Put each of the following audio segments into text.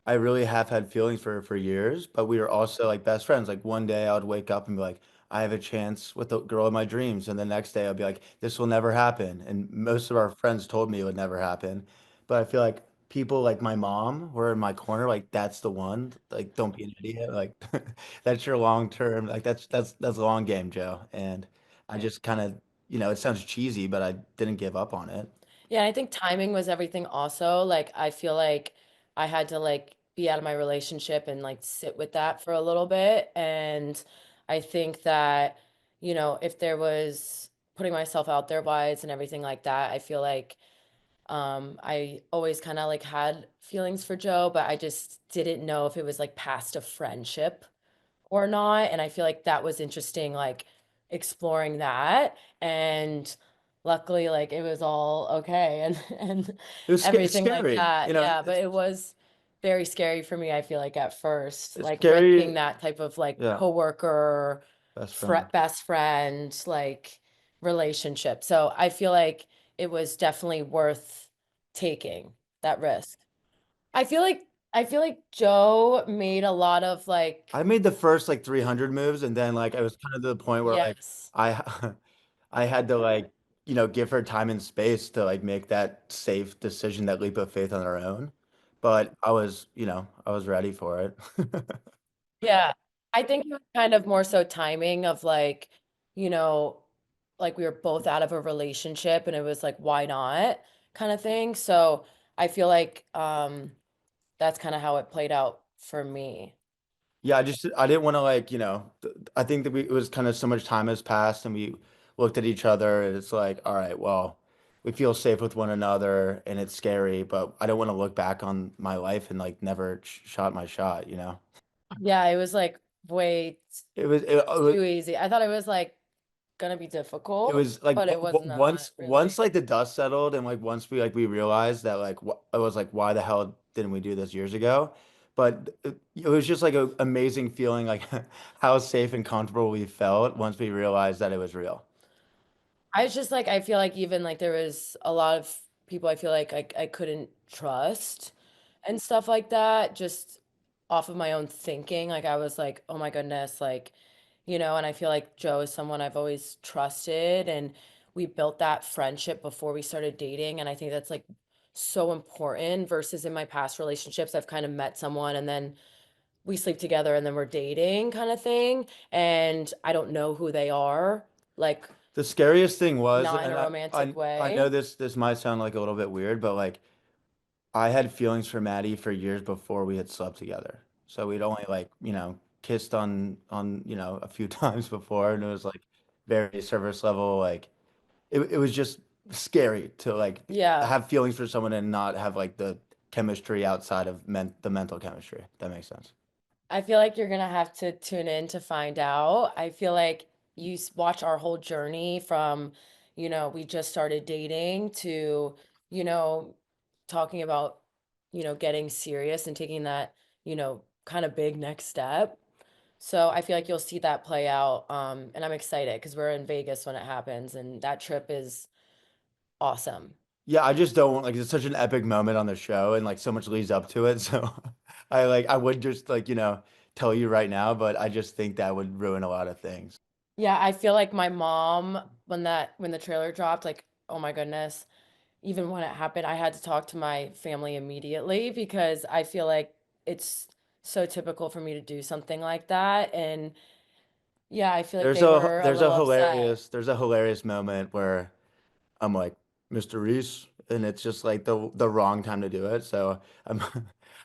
I really have had feelings for her for years, but we were also like best friends. Like one day I would wake up and be like, I have a chance with the girl of my dreams, and the next day I'd be like, this will never happen. And most of our friends told me it would never happen, but I feel like people like my mom were in my corner, like that's the one. Like, don't be an idiot. Like, that's your long term. Like, that's a long game, Joe. And I just kind of, it sounds cheesy, but I didn't give up on it. Yeah, I think timing was everything also. Like I feel like I had to like be out of my relationship and like sit with that for a little bit. And I think that, if there was putting myself out there wise and everything like that, I feel like I always kind of like had feelings for Joe, but I just didn't know if it was like past a friendship or not. And I feel like that was interesting, like exploring that. And luckily, like it was all okay and and It was everything like scary. that. Yeah, but it was very scary for me, I feel like at first, It's like breaking scary. that type of like Yeah, coworker, best friend. best friend, like relationship. So I feel like it was definitely worth taking that risk. I feel like I feel like Joe made a lot of like I made the first like 300 moves, and then like I was kind of to the point where like yes. I I had to like, give her time and space to like make that safe decision, that leap of faith on her own. But I was ready for it. Yeah. I think it was kind of more so timing of like, you know, like we were both out of a relationship and it was like, why not kind of thing. So I feel like that's kind of how it played out for me. Yeah, I didn't want to like, I think that it was kind of so much time has passed and we looked at each other and it's like, all right, well, we feel safe with one another and it's scary, but I don't want to look back on my life and like never shot my shot. Yeah, it was like way It was too easy. I thought it was like gonna be it difficult, was like but it was not once really. like the dust settled and like once we realized that like I was like, why the hell didn't we do this years ago? But it was just like an amazing feeling, like how safe and comfortable we felt once we realized that it was real. I was just like, I feel like even like there was a lot of people I feel like I couldn't trust and stuff like that, just off of my own thinking. Like I was like, oh my goodness, like, and I feel like Joe is someone I've always trusted and we built that friendship before we started dating. And I think that's like so important versus in my past relationships, I've kind of met someone and then we sleep together and then we're dating kind of thing. And I don't know who they are. Like, The scariest thing was, not in and a romantic I know way. this might sound like a little bit weird, but like I had feelings for Maddie for years before we had slept together. So we'd only like, kissed on, a few times before, and it was like very surface level. Like it was just scary to like Yeah. have feelings for someone and not have like the chemistry outside of the mental chemistry. If that makes sense. I feel like you're gonna have to tune in to find out. I feel like watch our whole journey from, we just started dating to, you know, talking about, getting serious and taking that, kind of big next step. So I feel like you'll see that play out. And I'm excited because we're in Vegas when it happens, and that trip is awesome. Yeah, I just don't want like it's such an epic moment on the show and like so much leads up to it. So I would just like, tell you right now, but I just think that would ruin a lot of things. Yeah, I feel like my mom, when the trailer dropped, like, oh my goodness, even when it happened, I had to talk to my family immediately because I feel like it's so typical for me to do something like that. And yeah, I feel like they were a little upset. There's a hilarious moment where I'm like, Mr. Reese, and it's just like the wrong time to do it. So I'm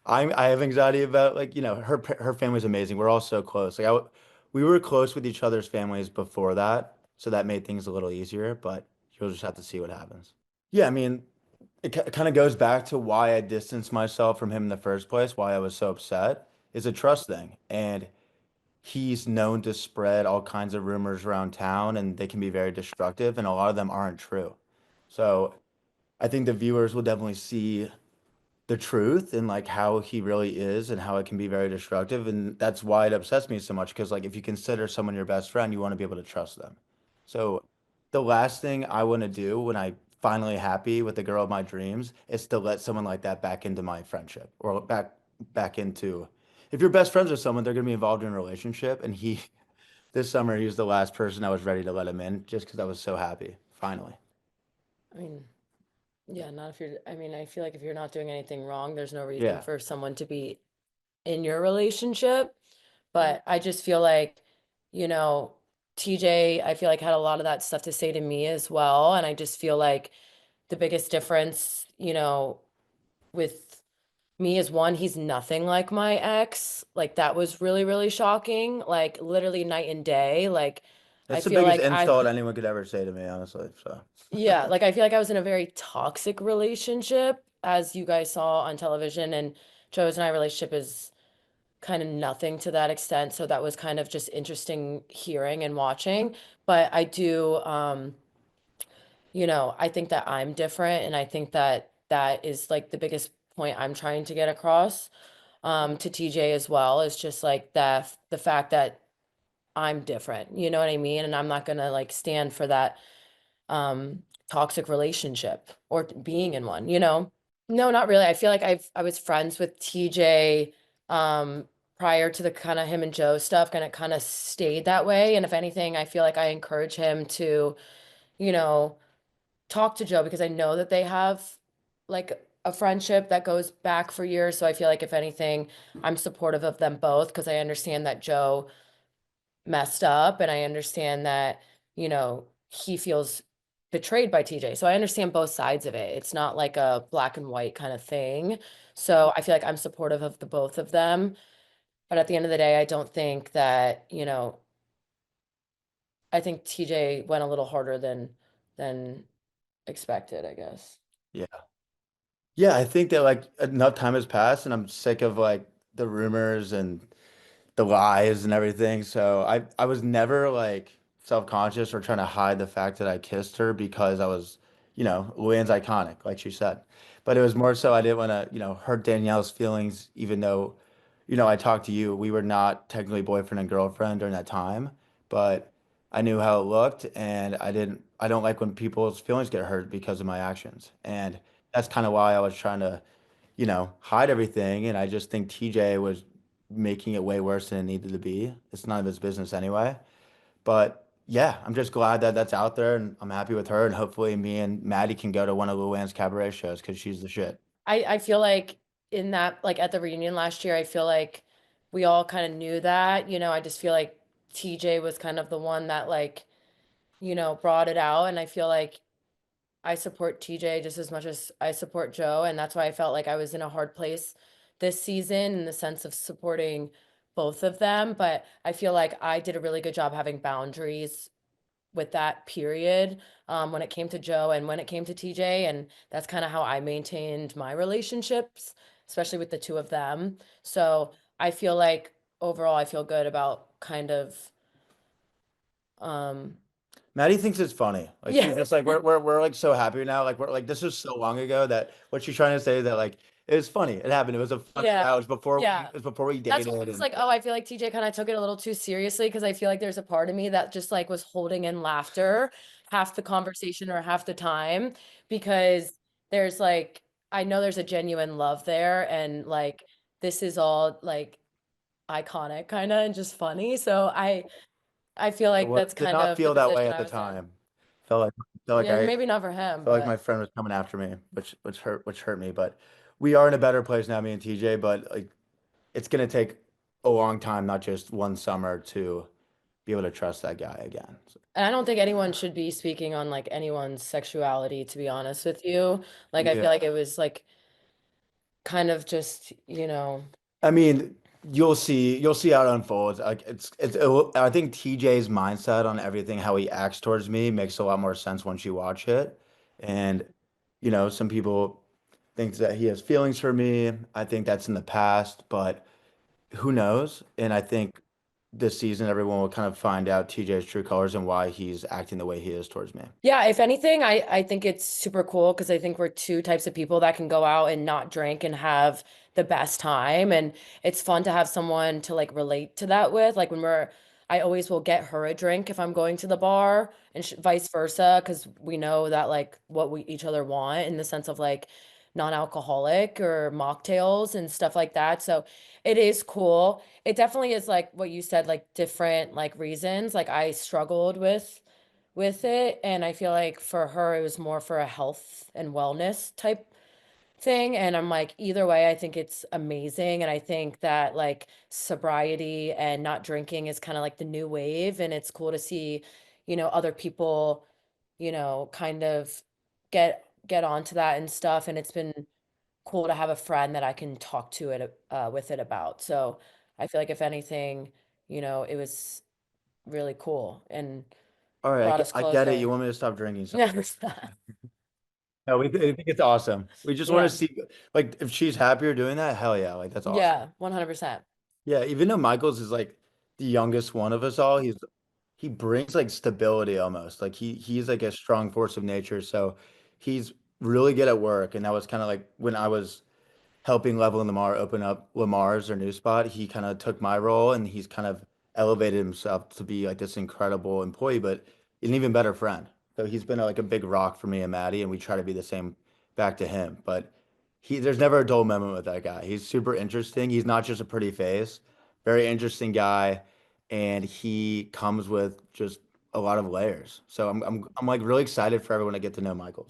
I have anxiety about like, her family's amazing. We're all so close. We were close with each other's families before that, so that made things a little easier, but you'll just have to see what happens. Yeah, I mean, it kind of goes back to why I distanced myself from him in the first place, why I was so upset. Is a trust thing. And he's known to spread all kinds of rumors around town and they can be very destructive and a lot of them aren't true. So I think the viewers will definitely see the truth and like how he really is and how it can be very destructive. And that's why it upsets me so much because like if you consider someone your best friend, you want to be able to trust them. So the last thing I want to do when I finally happy with the girl of my dreams is to let someone like that back into my friendship or back back into. If you're best friends with someone, they're gonna be involved in a relationship. And he, this summer, he was the last person I was ready to let him in, just because I was so happy. Finally, I mean, yeah, not if you're, I mean, I feel like if you're not doing anything wrong, there's no reason yeah, for someone to be in your relationship. But I just feel like, you know, TJ, I feel like had a lot of that stuff to say to me as well. And I just feel like the biggest difference, with me is one, he's nothing like my ex. Like that was really, really shocking. Like literally night and day. Like I that's the feel biggest like insult anyone could ever say to me, honestly. So, yeah, like I feel like I was in a very toxic relationship, as you guys saw on television, and Joe's and I relationship is kind of nothing to that extent. So that was kind of just interesting hearing and watching. But I do, I think that I'm different, and I think that that is like the biggest point I'm trying to get across to TJ as well, is just like the fact that I'm different, you know what I mean? And I'm not gonna like stand for that toxic relationship or being in one, you know? No, not really. I feel like I was friends with TJ um prior to the kind of him and Joe stuff, and it kind of stayed that way. And if anything, I feel like I encourage him to, you know, talk to Joe, because I know that they have like a friendship that goes back for years. So I feel like if anything, I'm supportive of them both, because I understand that Joe messed up, and I understand that, he feels betrayed by TJ. So I understand both sides of it. It's not like a black and white kind of thing. So I feel like I'm supportive of the both of them. But at the end of the day, I don't think that, I think TJ went a little harder than expected, I guess. yeah. Yeah, I think that like enough time has passed and I'm sick of like the rumors and the lies and everything. So I was never like self-conscious or trying to hide the fact that I kissed her because I was, Luann's iconic, like she said. But it was more so I didn't want to, hurt Danielle's feelings, even though, I talked to you. We were not technically boyfriend and girlfriend during that time, but I knew how it looked and I don't like when people's feelings get hurt because of my actions. And that's kind of why I was trying to hide everything. And I just think TJ was making it way worse than it needed to be. It's none of his business anyway. But yeah, I'm just glad that that's out there and I'm happy with her. And hopefully me and Maddie can go to one of Luann's cabaret shows because she's the shit. I feel like in that, like at the reunion last year, I feel like we all kind of knew that, I just feel like TJ was kind of the one that like, brought it out. And I feel like I support TJ just as much as I support Joe. And that's why I felt like I was in a hard place this season in the sense of supporting both of them. But I feel like I did a really good job having boundaries with that period when it came to Joe and when it came to TJ. And that's kind of how I maintained my relationships, especially with the two of them. So I feel like overall, I feel good about kind of, um, Maddie thinks it's funny. Like yeah, she's just like we're like so happy now. Like we're like this was so long ago that what she's trying to say that like it was funny. It happened. It was a funny yeah, that was before yeah. it was before we That's dated why I was and like, oh, I feel like TJ kind of took it a little too seriously, because I feel like there's a part of me that just like was holding in laughter half the conversation or half the time, because there's like, I know there's a genuine love there, and like this is all like iconic kind of and just funny. So I feel it like was, that's did kind not of the feel that way position at I the was in. time. Felt like felt like Yeah, I maybe not for him, felt like but my friend was coming after me, which hurt me. But we are in a better place now, me and TJ. But like, it's gonna take a long time, not just one summer, to be able to trust that guy again. So, and I don't think anyone should be speaking on like anyone's sexuality, to be honest with you. Like I feel yeah, like it was like kind of just, I mean, you'll see how it unfolds. Like I think TJ's mindset on everything, how he acts towards me, makes a lot more sense once you watch it. And some people think that he has feelings for me. I think that's in the past, but who knows? And I think this season, everyone will kind of find out TJ's true colors and why he's acting the way he is towards me. yeah, if anything, I think it's super cool, because I think we're two types of people that can go out and not drink and have the best time. And it's fun to have someone to like relate to that with. Like I always will get her a drink if I'm going to the bar, and vice versa, because we know that like what we each other want, in the sense of like non-alcoholic or mocktails and stuff like that. So it is cool. It definitely is like what you said, like different like reasons. Like I struggled with it, and I feel like for her it was more for a health and wellness type thing, and I'm like, either way, I think it's amazing, and I think that like sobriety and not drinking is kind of like the new wave, and it's cool to see, other people, kind of get onto that and stuff, and it's been cool to have a friend that I can talk to it with it about. So I feel like if anything, it was really cool and All right, brought us I get it. You closer. want me to stop drinking Yeah. something. No, I think it's awesome. We just want to Yeah. see, like, if she's happier doing that, hell yeah, like that's awesome. Yeah, 100%. Yeah, even though Michaels is like the youngest one of us all, he brings like stability almost. Like he's like a strong force of nature. So he's really good at work, and that was kind of like when I was helping Level and Lamar open up Lamar's their new spot. He kind of took my role, and he's kind of elevated himself to be like this incredible employee, but an even better friend. So he's been like a big rock for me and Maddie, and we try to be the same back to him. But there's never a dull moment with that guy. He's super interesting. He's not just a pretty face, very interesting guy, and he comes with just a lot of layers. So I'm like really excited for everyone to get to know Michaels.